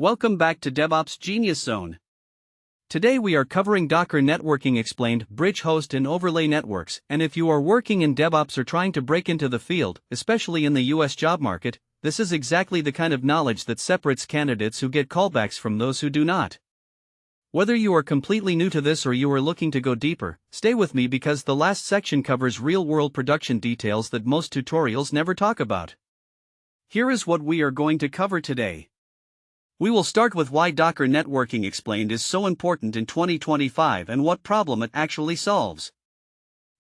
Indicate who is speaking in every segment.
Speaker 1: Welcome back to DevOps Genius Zone. Today we are covering Docker Networking Explained, Bridge Host and Overlay Networks, and if you are working in DevOps or trying to break into the field, especially in the US job market, this is exactly the kind of knowledge that separates candidates who get callbacks from those who do not. Whether you are completely new to this or you are looking to go deeper, stay with me because the last section covers real-world production details that most tutorials never talk about. Here is what we are going to cover today. We will start with why Docker Networking Explained is so important in 2025 and what problem it actually solves.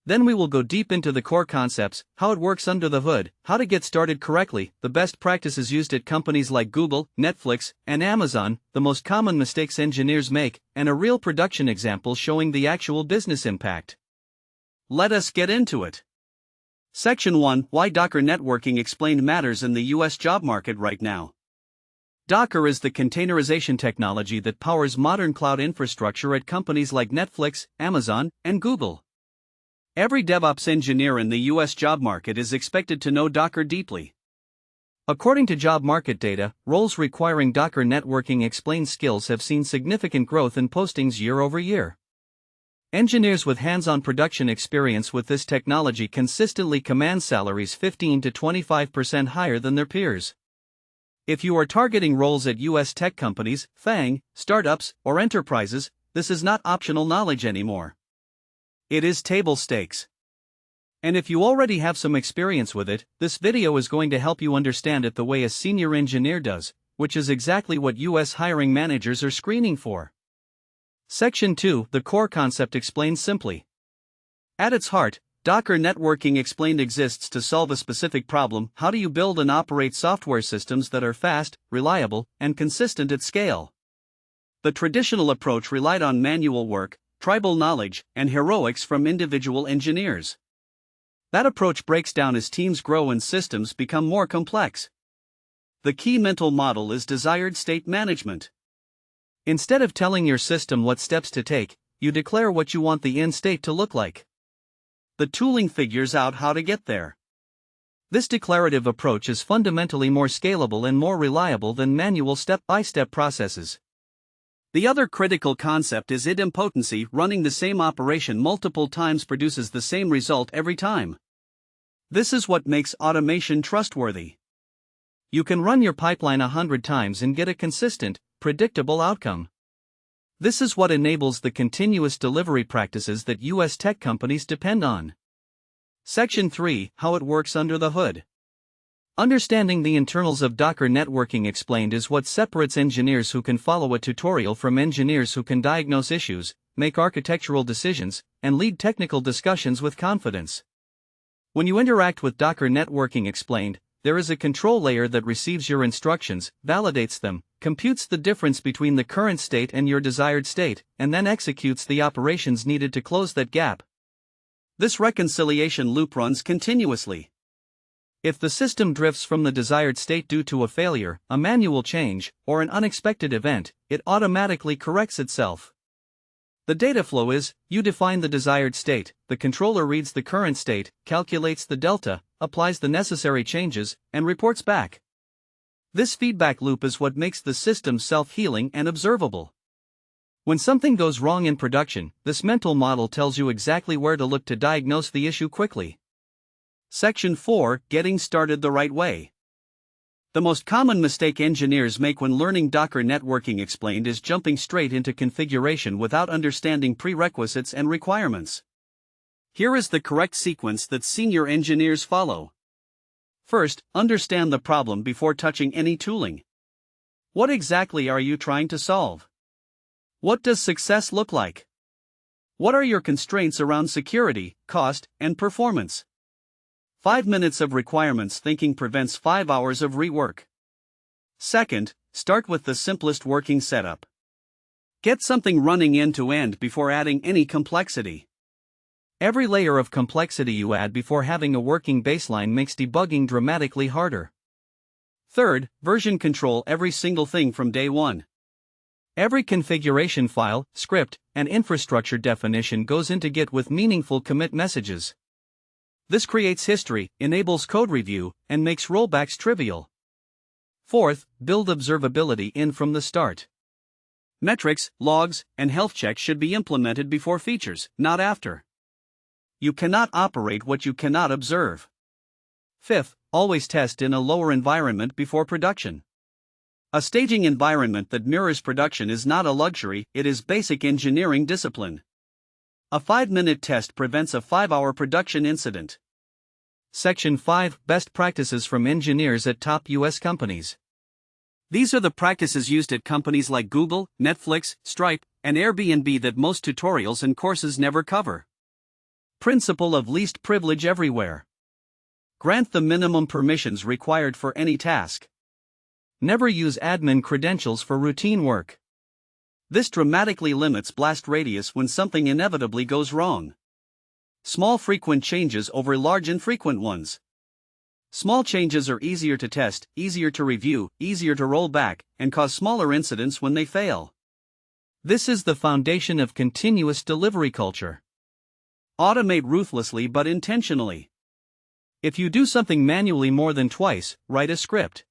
Speaker 1: Then we will go deep into the core concepts, how it works under the hood, how to get started correctly, the best practices used at companies like Google, Netflix, and Amazon, the most common mistakes engineers make, and a real production example showing the actual business impact. Let us get into it. Section 1: Why Docker Networking Explained matters in the US job market right now. Docker is the containerization technology that powers modern cloud infrastructure at companies like Netflix, Amazon, and Google. Every DevOps engineer in the US job market is expected to know Docker deeply. According to job market data, roles requiring Docker Networking Explained skills have seen significant growth in postings year over year. Engineers with hands-on production experience with this technology consistently command salaries 15 to 25% higher than their peers. If you are targeting roles at US tech companies, FAANG, startups, or enterprises, this is not optional knowledge anymore. It is table stakes. And if you already have some experience with it, this video is going to help you understand it the way a senior engineer does, which is exactly what US hiring managers are screening for. Section 2: The core concept explained simply. At its heart, Docker Networking Explained exists to solve a specific problem: how do you build and operate software systems that are fast, reliable, and consistent at scale? The traditional approach relied on manual work, tribal knowledge, and heroics from individual engineers. That approach breaks down as teams grow and systems become more complex. The key mental model is desired state management. Instead of telling your system what steps to take, you declare what you want the end state to look like. The tooling figures out how to get there. This declarative approach is fundamentally more scalable and more reliable than manual step-by-step processes. The other critical concept is idempotency. Running the same operation multiple times produces the same result every time. This is what makes automation trustworthy. You can run your pipeline 100 times and get a consistent, predictable outcome. This is what enables the continuous delivery practices that US tech companies depend on. Section 3: How it works under the hood. Understanding the internals of Docker Networking Explained is what separates engineers who can follow a tutorial from engineers who can diagnose issues, make architectural decisions, and lead technical discussions with confidence. When you interact with Docker Networking Explained, there is a control layer that receives your instructions, validates them, computes the difference between the current state and your desired state, and then executes the operations needed to close that gap. This reconciliation loop runs continuously. If the system drifts from the desired state due to a failure, a manual change, or an unexpected event, it automatically corrects itself. The data flow is: you define the desired state, the controller reads the current state, calculates the delta, applies the necessary changes, and reports back. This feedback loop is what makes the system self-healing and observable. When something goes wrong in production, this mental model tells you exactly where to look to diagnose the issue quickly. Section 4: Getting started the right way. The most common mistake engineers make when learning Docker Networking Explained is jumping straight into configuration without understanding prerequisites and requirements. Here is the correct sequence that senior engineers follow. First, understand the problem before touching any tooling. What exactly are you trying to solve? What does success look like? What are your constraints around security, cost, and performance? 5 minutes of requirements thinking prevents 5 hours of rework. Second, start with the simplest working setup. Get something running end to end before adding any complexity. Every layer of complexity you add before having a working baseline makes debugging dramatically harder. Third, version control every single thing from day one. Every configuration file, script, and infrastructure definition goes into Git with meaningful commit messages. This creates history, enables code review, and makes rollbacks trivial. Fourth, build observability in from the start. Metrics, logs, and health checks should be implemented before features, not after. You cannot operate what you cannot observe. Fifth, always test in a lower environment before production. A staging environment that mirrors production is not a luxury, it is basic engineering discipline. A 5-minute test prevents a 5-hour production incident. Section 5, Best Practices from Engineers at Top U.S. Companies. These are the practices used at companies like Google, Netflix, Stripe, and Airbnb that most tutorials and courses never cover. Principle of least privilege everywhere. Grant the minimum permissions required for any task. Never use admin credentials for routine work. This dramatically limits blast radius when something inevitably goes wrong. Small frequent changes over large infrequent ones. Small changes are easier to test, easier to review, easier to roll back, and cause smaller incidents when they fail. This is the foundation of continuous delivery culture. Automate ruthlessly but intentionally. If you do something manually more than twice, write a script.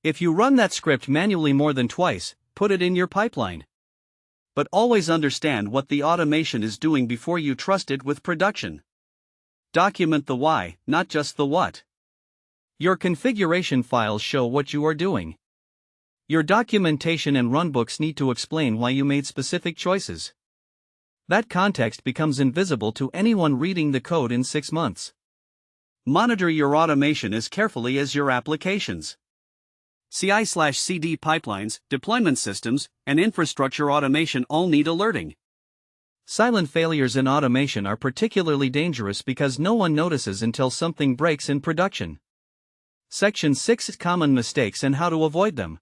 Speaker 1: If you run that script manually more than twice, put it in your pipeline. But always understand what the automation is doing before you trust it with production. Document the why, not just the what. Your configuration files show what you are doing. Your documentation and runbooks need to explain why you made specific choices. That context becomes invisible to anyone reading the code in 6 months. Monitor your automation as carefully as your applications. CI/CD pipelines, deployment systems, and infrastructure automation all need alerting. Silent failures in automation are particularly dangerous because no one notices until something breaks in production. Section 6, Common mistakes and how to avoid them.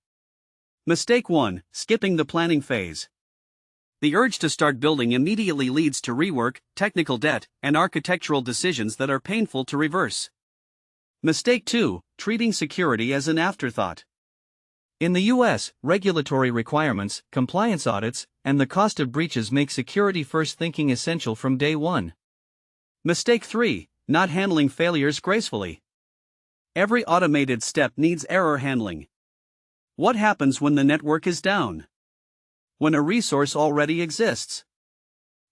Speaker 1: Mistake 1, skipping the planning phase. The urge to start building immediately leads to rework, technical debt, and architectural decisions that are painful to reverse. Mistake 2, treating security as an afterthought. In the US, regulatory requirements, compliance audits, and the cost of breaches make security-first thinking essential from day one. Mistake 3, not handling failures gracefully. Every automated step needs error handling. What happens when the network is down? When a resource already exists?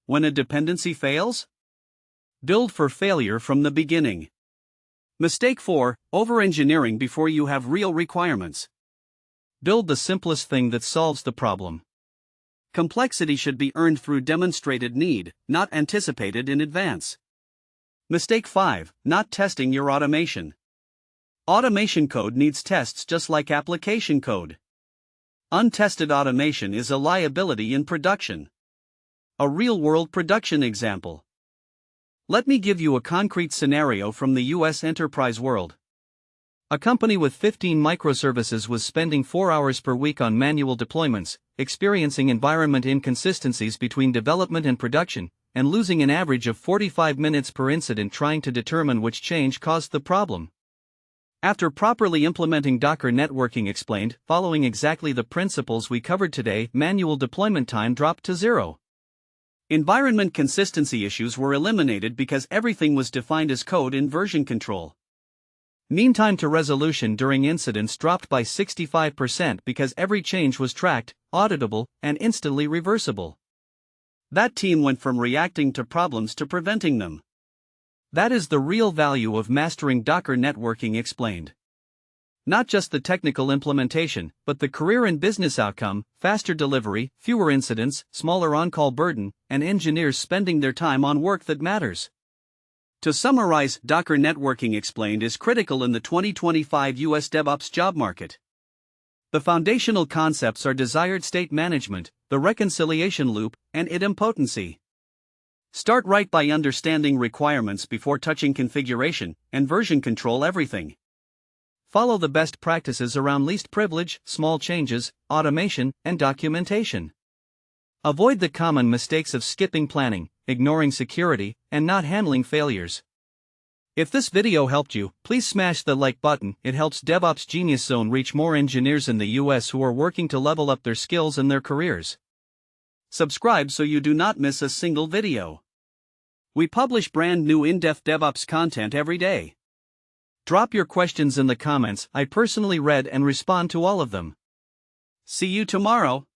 Speaker 1: When a dependency fails? Build for failure from the beginning. Mistake 4, over-engineering before you have real requirements. Build the simplest thing that solves the problem. Complexity should be earned through demonstrated need, not anticipated in advance. Mistake 5, not testing your automation. Automation code needs tests just like application code. Untested automation is a liability in production. A real-world production example. Let me give you a concrete scenario from the US enterprise world. A company with 15 microservices was spending 4 hours per week on manual deployments, experiencing environment inconsistencies between development and production, and losing an average of 45 minutes per incident trying to determine which change caused the problem. After properly implementing Docker networking explained, following exactly the principles we covered today, manual deployment time dropped to 0. Environment consistency issues were eliminated because everything was defined as code in version control. Mean time to resolution during incidents dropped by 65% because every change was tracked, auditable, and instantly reversible. That team went from reacting to problems to preventing them. That is the real value of mastering Docker networking explained. Not just the technical implementation, but the career and business outcome, faster delivery, fewer incidents, smaller on-call burden, and engineers spending their time on work that matters. To summarize, Docker networking explained is critical in the 2025 US DevOps job market. The foundational concepts are desired state management, the reconciliation loop, and idempotency. Start right by understanding requirements before touching configuration, and version control everything. Follow the best practices around least privilege, small changes, automation, and documentation. Avoid the common mistakes of skipping planning, ignoring security, and not handling failures. If this video helped you, please smash the like button. It helps DevOps Genius Zone reach more engineers in the US who are working to level up their skills and their careers. Subscribe so you do not miss a single video. We publish brand new in-depth DevOps content every day. Drop your questions in the comments. I personally read and respond to all of them. See you tomorrow.